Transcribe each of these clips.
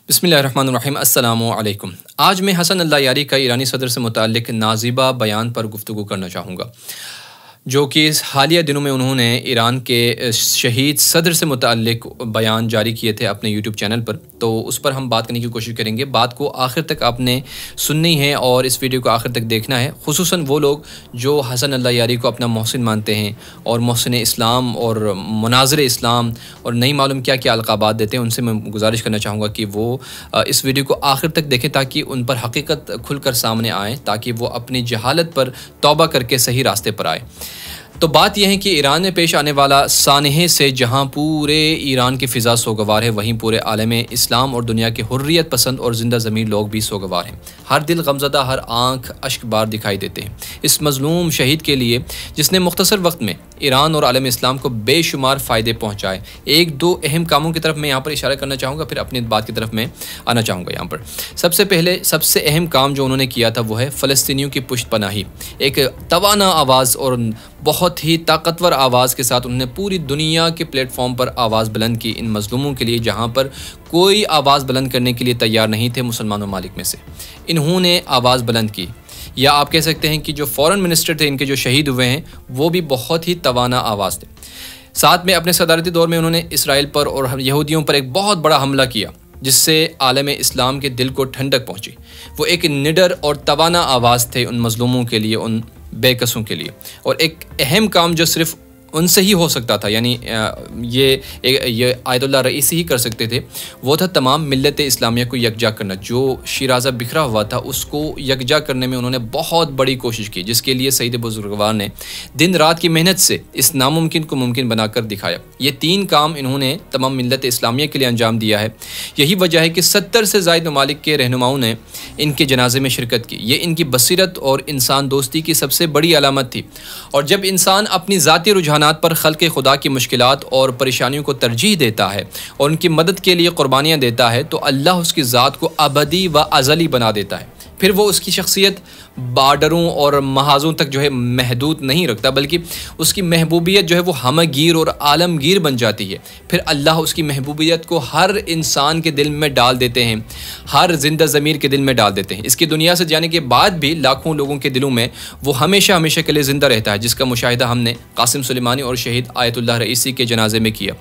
बिस्मिल्लाहिर्रहमानिर्रहीम अस्सलामु अलैकुम। आज मैं हसन अल्लाह यारी का ईरानी सदर से मुताल्लिक़ नाज़िबा बयान पर गुफ्तगू करना चाहूँगा, जो कि हालिया दिनों में उन्होंने ईरान के शहीद सदर से मुताल्लिक़ बयान जारी किए थे अपने यूट्यूब चैनल पर। तो उस पर हम बात करने की कोशिश करेंगे। बात को आखिर तक आपने सुननी है और इस वीडियो को आखिर तक देखना है, खुसूसन वो लोग जो हसन अल्लाह यारी को अपना मोहसिन मानते हैं और मोहसिन इस्लाम और मुनाज़िर इस्लाम और नहीं मालूम क्या क्या अलक़ाबात देते हैं। उनसे मैं गुजारिश करना चाहूँगा कि वो इस वीडियो को आखिर तक देखें ताकि उन पर हकीकत खुलकर सामने आए, ताकि वो अपनी जहालत पर तौबा करके सही रास्ते पर आए। तो बात यह है कि ईरान में पेश आने वाला सानहे से जहाँ पूरे ईरान की फ़िज़ा सोगवार है, वहीं पूरे आलम इस्लाम और दुनिया के हुर्रियत पसंद और ज़िंदा ज़मीर लोग भी सोगवार हैं। हर दिल गमज़दा, हर आँख अश्कबार दिखाई देते हैं इस मज़लूम शहीद के लिए, जिसने मुख्तसर वक्त में ईरान और आलम इस्लाम को बेशुमार फ़ायदे पहुँचाए। एक दो अहम कामों की तरफ मैं यहाँ पर इशारा करना चाहूँगा, फिर अपनी बात की तरफ मैं आना चाहूँगा। यहाँ पर सबसे पहले सबसे अहम काम जो उन्होंने किया था वो है फ़लस्तीनियों की पुष्ट पनाही। एक तवाना आवाज़ और बहुत ही ताकतवर आवाज़ के साथ उन्होंने पूरी दुनिया के प्लेटफॉर्म पर आवाज़ बुलंद की इन मज़लूमों के लिए, जहाँ पर कोई आवाज़ बुलंद करने के लिए तैयार नहीं थे मुसलमान ममालिक में से। इन्होंने आवाज़ बुलंद की, या आप कह सकते हैं कि जो फ़ॉरेन मिनिस्टर थे इनके जो शहीद हुए हैं वो भी बहुत ही तवाना आवाज़ थे। साथ में अपने सदारती दौर में उन्होंने इसराइल पर और यहूदियों पर एक बहुत बड़ा हमला किया, जिससे आलम इस्लाम के दिल को ठंडक पहुँची। वो एक निडर और तवाना आवाज़ थे उन मज़लूमों के लिए, उन बेकसों के लिए। और एक अहम काम जो सिर्फ उनसे ही हो सकता था, यानी ये आयतुल्लाह रईसी ही कर सकते थे, वो था तमाम मिल्लत इस्लामिया को यकजा करना। जो शिराज़ा बिखरा हुआ था उसको यकजा करने में उन्होंने बहुत बड़ी कोशिश की, जिसके लिए सईद बुजुर्गवार ने दिन रात की मेहनत से इस नामुमकिन को मुमकिन बनाकर दिखाया। ये तीन काम इन्होंने तमाम मिल्लत इस्लामिया के लिए अंजाम दिया है। यही वजह है कि 70 से ज़ायद ममालिक के रहनुमाओं ने इनके जनाजे में शिरकत की। ये इनकी बसीरत और इंसान दोस्ती की सबसे बड़ी अलामत थी। और जब इंसान अपनी ज़ाती रुझान पर खल्क़े खुदा की मुश्किलात और परेशानियों को तरजीह देता है और उनकी मदद के लिए क़ुरबानियाँ देता है, तो अल्लाह उसकी ज़ात को अबदी व अज़ली बना देता है। फिर वो उसकी शख्सियत बार्डरों और महाज़ों तक जो है महदूद नहीं रखता, बल्कि उसकी महबूबियत जो है वो हमगीर और आलमगीर बन जाती है। फिर अल्लाह उसकी महबूबियत को हर इंसान के दिल में डाल देते हैं, हर जिंदा ज़मीर के दिल में डाल देते हैं। इसकी दुनिया से जाने के बाद भी लाखों लोगों के दिलों में वो हमेशा हमेशा के लिए ज़िंदा रहता है, जिसका मुशाहिदा हमने कासिम सुलेमानी और शहीद आयतुल्लाह रईसी के जनाजे में किया।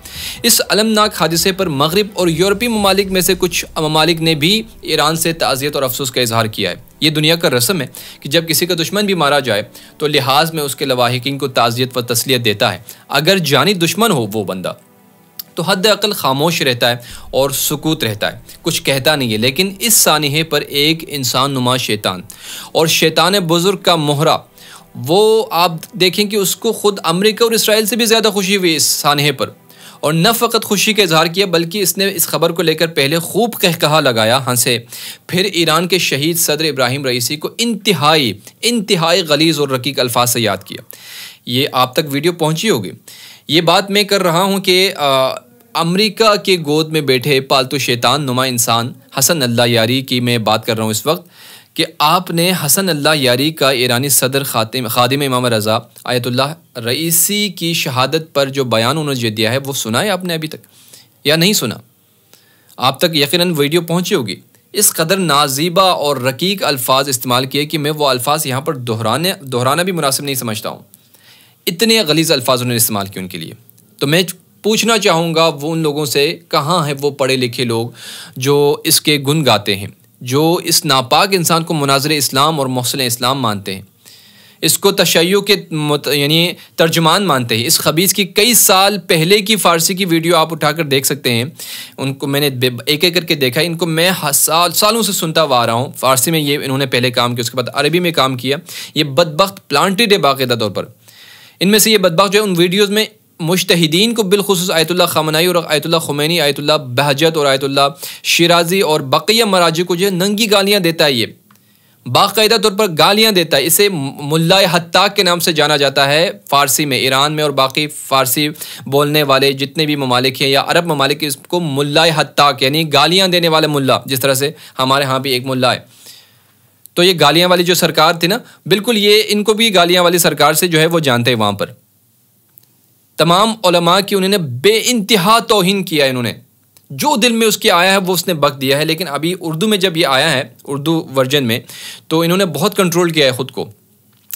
इस अलमनाक हादिसे पर मगरिब और यूरोपीय ममालिक में से कुछ ममालिक ने भी ईरान से ताज़ियत और अफसोस का इजहार किया है। ये दुनिया का रस्म है कि जब किसी का दुश्मन भी मारा जाए तो लिहाज में उसके लवाहिकीन को ताज़ियत व तसलियत देता है। अगर जानी दुश्मन हो वो बंदा तो हद अक़ल खामोश रहता है और सुकूत रहता है, कुछ कहता नहीं है। लेकिन इस सानिहे पर एक इंसान नुमा शैतान और शैतान बुज़ुर्ग का मोहरा, वो आप देखें कि उसको ख़ुद अमेरिका और इसराइल से भी ज़्यादा खुशी हुई इस सानिहे पर। और न फ़कत खुशी का इजहार किया, बल्कि इसने इस खबर को लेकर पहले खूब कहकहा लगाया, हंसे। फिर ईरान के शहीद सदर इब्राहिम रईसी को इंतहाई गलीज़ और रकीक अल्फाज से याद किया। ये आप तक वीडियो पहुंची होगी। ये बात मैं कर रहा हूं कि अमेरिका के गोद में बैठे पालतू शैतान नुमा इंसान हसन अल्लाह यारी की मैं बात कर रहा हूँ इस वक्त, कि आपने हसन अल्लाह यारी का ईरानी सदर खादिम इमाम रज़ा आयतुल्लाह रईसी की शहादत पर जो बयान उन्होंने दिया है वो सुना है आपने अभी तक या नहीं सुना? आप तक यकीनन वीडियो पहुंची होगी। इस कदर नाज़ीबा और रकीक अल्फाज इस्तेमाल किए कि मैं वो अल्फाज यहाँ पर दोहराना भी मुनासिब नहीं समझता हूँ। इतने गलीज़ अल्फाज उन्होंने इस्तेमाल किए उनके लिए। तो मैं पूछना चाहूँगा वो उन लोगों से, कहाँ हैं वो पढ़े लिखे लोग जो इसके गुन गाते हैं, जो इस नापाक इंसान को मुनाज़िर इस्लाम और मोहसिन इस्लाम मानते हैं, इसको तशय्युअ के यानी तर्जुमान मानते हैं। इस खबीज़ की कई साल पहले की फ़ारसी की वीडियो आप उठाकर देख सकते हैं। उनको मैंने एक एक करके देखा। इनको मैं सालों से सुनता हुआ आ रहा हूँ। फ़ारसी में ये इन्होंने पहले काम किया, उसके बाद अरबी में काम किया। ये बदबख्त प्लांटेड है बाकायदा तौर पर। इनमें से ये बदबख्त जो है उन वीडियोज़ में मुज्तहिदीन को बिलखुसूस आयतुल्लाह ख़ामनई और आयतुल्लाह ख़ुमैनी, आयतुल्लाह बहजत और आयतुल्लाह शिराज़ी और बक़िया मराजी को जो है नंगी गालियाँ देता है। ये बाकायदा तौर पर गालियाँ देता है। इसे मुल्ला हत्ताक के नाम से जाना जाता है फ़ारसी में। ईरान में और बाकी फ़ारसी बोलने वाले जितने भी ममालिक हैं या अरब ममालिक, इसको मुल्ला हत्ताक यानी गालियाँ देने वाले मुल्ला, जिस तरह से हमारे यहाँ भी एक मुल्ला है। तो ये गालियाँ वाली जो सरकार थी ना, बिल्कुल ये इनको भी गालियाँ वाली सरकार से जो है वो जानते हैं। वहाँ पर तमाम उलमा की उन्होंने बेइंतहा तौहीन किया इन्होंने। जो दिल में उसके आया है वो उसने बक दिया है। लेकिन अभी उर्दू में जब ये आया है, उर्दू वर्जन में, तो इन्होंने बहुत कंट्रोल किया है ख़ुद को,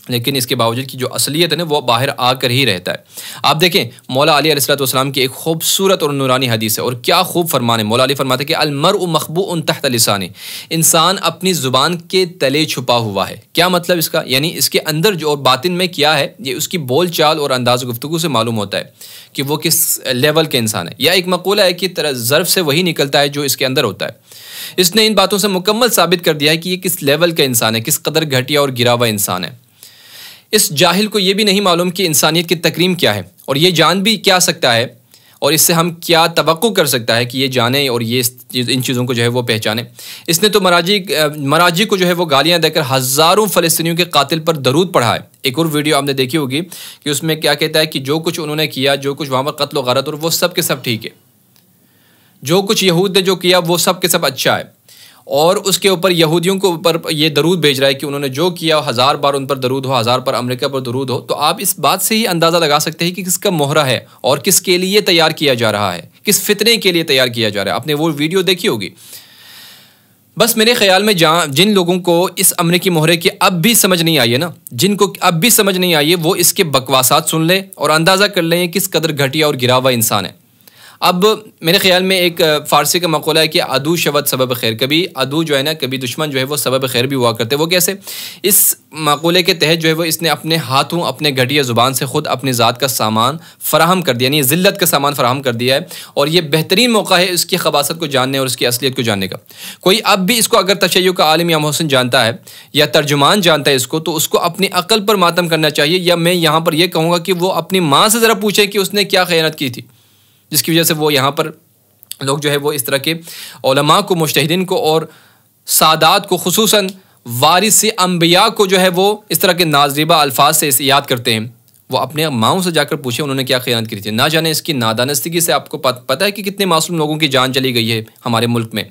लेकिन इसके बावजूद की जो असलियत है ना वो बाहर आकर ही रहता है। आप देखें मौला अली अलैहिस्सलाम की एक खूबसूरत और नूरानी हदीस है, और क्या खूब फरमान है। मौला अली फरमाते हैं कि अलमरउ मखबूउन तहत लिसानी, इंसान अपनी ज़ुबान के तले छुपा हुआ है। क्या मतलब इसका, यानी इसके अंदर जो और बातिन में क्या है ये उसकी बोल चाल और अंदाज़ गुफ्तगू से मालूम होता है कि वो किस लेवल के इंसान है। या एक मक़ूला है कि ज़र्फ़ से वही निकलता है जो इसके अंदर होता है। इसने इन बातों से मुकम्मल साबित कर दिया है कि ये किस लेवल का इंसान है, किस कदर घटिया और गिरा हुआ इंसान है। इस जाहिल को ये भी नहीं मालूम कि इंसानियत की तकरीम क्या है, और ये जान भी क्या सकता है, और इससे हम क्या तवक्को कर सकता है कि ये जाने और ये इन चीज़ों को जो है वो पहचाने। इसने तो मराजी को जो है वो गालियाँ देकर हज़ारों फ़लस्तीनियों के कातिल पर दरूद पढ़ा है। एक और वीडियो आपने देखी होगी कि उसमें क्या कहता है कि जो कुछ उन्होंने किया, जो कुछ वहाँ पर कत्ल व गारत, और वो सब के सब ठीक है। जो कुछ यहूद ने जो किया वो सब के सब अच्छा है, और उसके ऊपर यहूदियों को ऊपर ये दरूद भेज रहा है कि उन्होंने जो किया 1000 बार उन पर दरूद हो, 1000 पर अमेरिका पर दरूद हो। तो आप इस बात से ही अंदाज़ा लगा सकते हैं कि किसका मोहरा है और किसके लिए तैयार किया जा रहा है, किस फितने के लिए तैयार किया जा रहा है। आपने वो वीडियो देखी होगी। बस मेरे ख्याल में जिन लोगों को इस अमरीकी मोहरे की अब भी समझ नहीं आई है ना, जिनको अब भी समझ नहीं आई है, वो इसके बकवासात सुन लें और अंदाज़ा कर लें किस कदर घटिया और गिरा हुआ इंसान है। अब मेरे ख्याल में एक फ़ारसी का मक़ूला है कि अदू शवत सबब खैर, कभी अदू जो है ना, कभी दुश्मन जो है वो सबब खैर भी हुआ करते। वो कैसे? इस मक़ूले के तहत जो है वो इसने अपने हाथों, अपने घटिया ज़ुबान से ख़ुद अपनी ज़ात का सामान फ़राहम कर दिया, यानी ज़िल्लत का सामान फ़राहम कर दिया है। और ये बेहतरीन मौका है इसकी ख़बासत को जानने और उसकी असलियत को जानने का। कोई अब भी इसको अगर तशय्युअ का आलिम या मोहसिन जानता है या तर्जुमान जानता है इसको, तो उसको अपनी अक़ल पर मातम करना चाहिए। या मैं यहाँ पर यह कहूँगा कि वो अपनी माँ से ज़रा पूछे कि उसने क्या ख़यानत की थी, जिसकी वजह से वो यहाँ पर लोग जो है वो इस तरह के उलमा को, मुज्तहिदीन को और सादात को, खुसूसन वारिस अंबिया को जो है वो इस तरह के नाज़िबा अल्फाज से इसे याद करते हैं। वो अपने माओं से जाकर पूछे उन्होंने क्या ख़यानत की थी। ना जाने इसकी नादानस्तगी से आपको पता है कि कितने मासूम लोगों की जान चली गई है हमारे मुल्क में।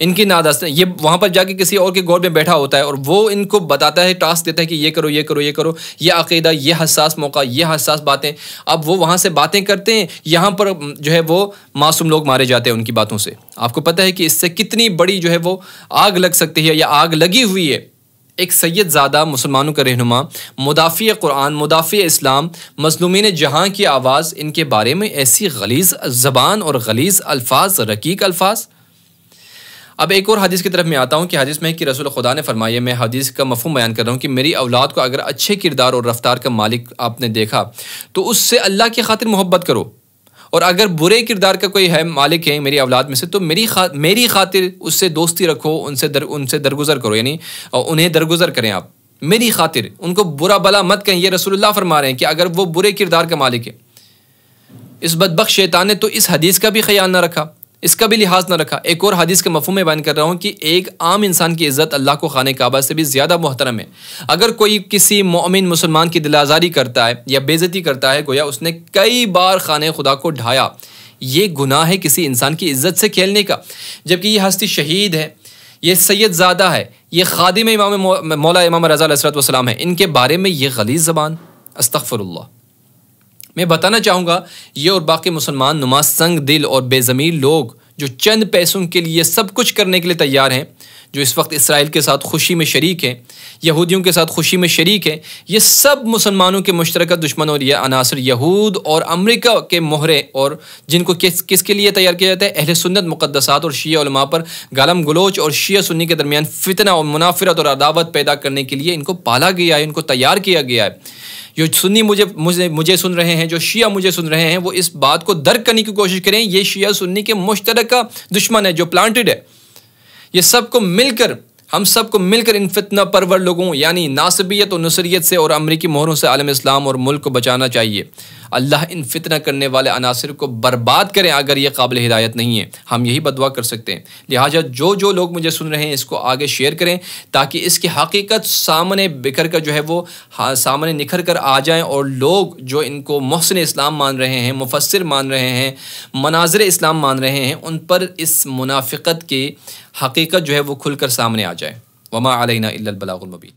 इनकी नादानस्ती, ये वहाँ पर जाके किसी और के गौर में बैठा होता है और वो इनको बताता है, टास्क देता है कि ये करो, ये करो, ये करो, ये अक़ीदा, ये हसास मौका, ये हसास बातें। अब वो वहाँ से बातें करते हैं, यहाँ पर जो है वो मासूम लोग मारे जाते हैं उनकी बातों से। आपको पता है कि इससे कितनी बड़ी जो है वो आग लग सकती है या आग लगी हुई है। एक सैयद ज़ादा, मुसलमानों का रहनुमा, मुदाफ़ी कुरान, मुदाफ़ी इस्लाम, मज़लूमीन जहाँ की आवाज़, इनके बारे में ऐसी गलीज़ ज़बान और गलीज़ अल्फाज, रकीक अल्फाज। अब एक और हदीस की तरफ मैं आता हूँ कि हदीस में कि रसूल खुदा ने फरमाया, मैं हदीस का मफ़हूम बयान कर रहा हूँ कि मेरी औलाद को अगर अच्छे किरदार और रफ्तार का मालिक आपने देखा तो उससे अल्लाह की खातिर मोहब्बत करो, और अगर बुरे किरदार का कोई है, मालिक है मेरी औलाद में से, तो मेरी खातिर उससे दोस्ती रखो, उनसे दरगुजर करो, यानी उन्हें दरगुजर करें आप मेरी खातिर, उनको बुरा भला मत कहें। ये रसूलुल्लाह फरमा रहे हैं कि अगर वो बुरे किरदार का मालिक है। इस बदबख्त शैतान ने तो इस हदीस का भी ख्याल ना रखा, इसका भी लिहाज ना रखा। एक और हदीस के मफ़हूम में बयान कर रहा हूँ कि एक आम इंसान की इज़्ज़त अल्लाह को खाने काबा से भी ज़्यादा मोहतरम है। अगर कोई किसी मोमिन मुसलमान की दिलाज़ारी करता है या बेइज़्ज़ती करता है, गोया उसने कई बार खाने खुदा को ढाया। ये गुनाह है किसी इंसान की इज़्ज़त से खेलने का, जबकि ये हस्ती शहीद है, ये सैयद ज़ादा है, ये खादिम इमाम मौला इमाम रज़ा अलैहिस्सलाम है। इनके बारे में ये गलीज़ ज़बान, अस्तग़फ़िरुल्लाह। मैं बताना चाहूँगा ये और बाकी मुसलमान नुमा संग दिल और बेज़मीर लोग जो चंद पैसों के लिए सब कुछ करने के लिए तैयार हैं, जो इस वक्त इसराइल के साथ खुशी में शरीक हैं, यहूदियों के साथ खुशी में शरीक हैं, ये सब मुसलमानों के मुश्तरका दुश्मन और ये अनासर यहूद और अमेरिका के मोहरे, और जिनको किसके लिए तैयार किया जाता है? अहले सुन्नत मुक़द्दसात और शिया उलमा पर गालम गलोच और शिया सुन्नी के दरमियान फितना और मुनाफिरत और अदावत पैदा करने के लिए इनको पाला गया है, इनको तैयार किया गया है। जो सुन्नी मुझे सुन रहे हैं, जो शिया मुझे सुन रहे हैं, वो इस बात को दर्क करने की कोशिश करें, ये शिया सुन्नी के मुश्तरका दुश्मन है जो प्लांटेड है। ये सबको मिलकर, हम सबको मिलकर इन फितना परवर लोगों यानी नासबियत और नुसरियत से और अमरीकी मोहरों से आलम इस्लाम और मुल्क को बचाना चाहिए। अल्लाह इन फितना करने वाले अनासर को बर्बाद करें अगर ये काबिल हिदायत नहीं है। हम यही बदुआ कर सकते हैं। लिहाजा जो लोग मुझे सुन रहे हैं इसको आगे शेयर करें ताकि इसकी हकीकत सामने बिखर कर जो है वो सामने निखर कर आ जाएं, और लोग जो इनको मोहसिन इस्लाम मान रहे हैं, मुफस्सिर मान रहे हैं, मनाज़िर इस्लाम मान रहे हैं, उन पर इस मुनाफ़िक़त की हकीकत जो है वो खुलकर सामने आ जाए। वमा अलैना इल्लल बलागुल मुबीन।